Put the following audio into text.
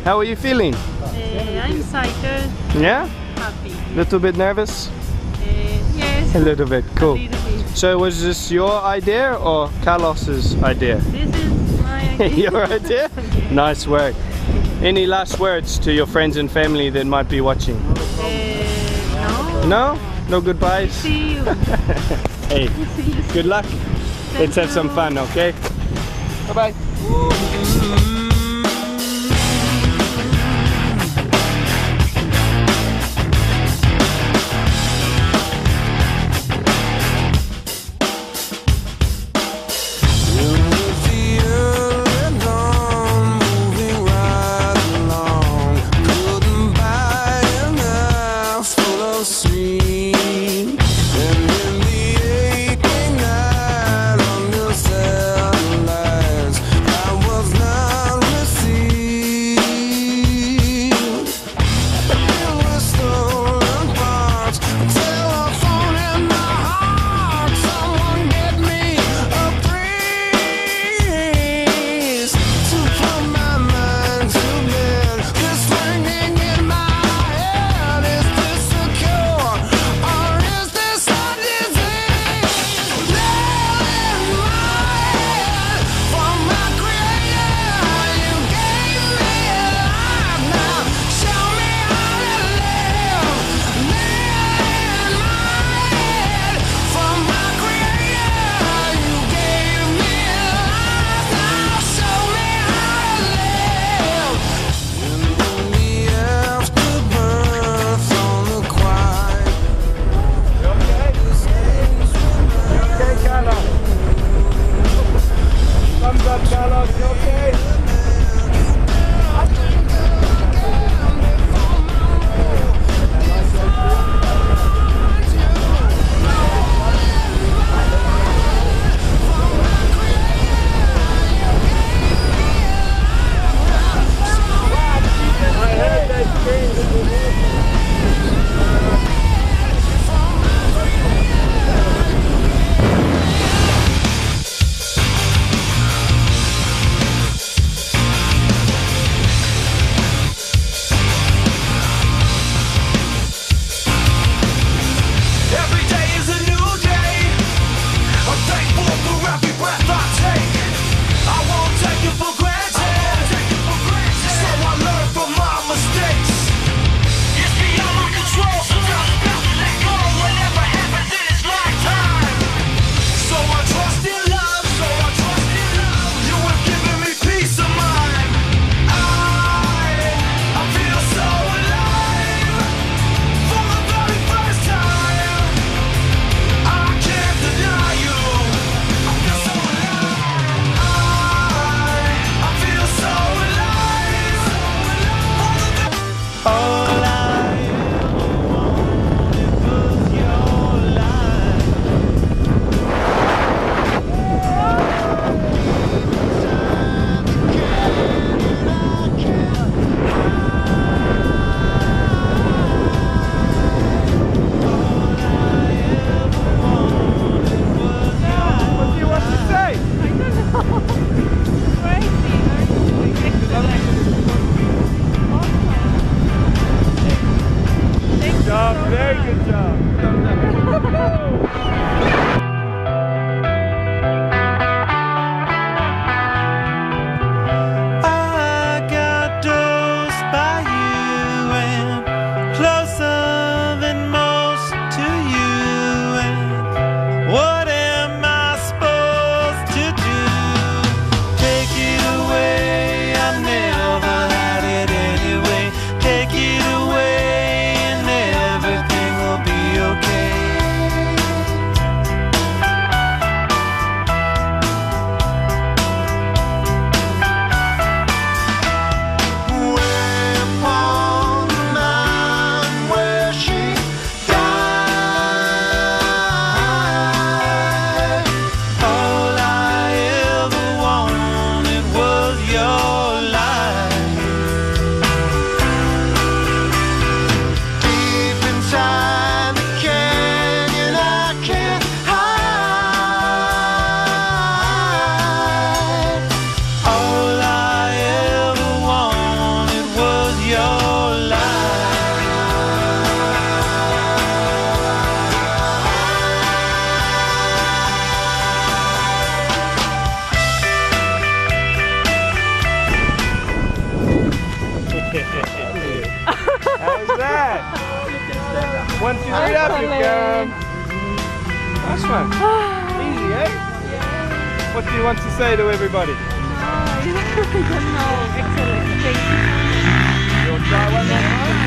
How are you feeling? I'm excited. Yeah? Happy. Little bit nervous? Yes. A little bit, cool. A little bit. So was this your idea or Carlos's idea? This is my idea. Your idea? Nice work. Any last words to your friends and family that might be watching? No. No? No goodbyes? See you. Hey, See you. good luck. Let's have some fun, okay? Bye-bye. Carlos, you okay? I heard that scream. Very good job. I got dosed by you and closer than most to you. And what am I supposed to do? Take it away, I never had it anyway. Take it away and everything will be okay. that. 1, 2, 3, up you come. Nice one. Easy, eh? What do you want to say to everybody? I don't know. Excellent. Thank you. You'll try one more time?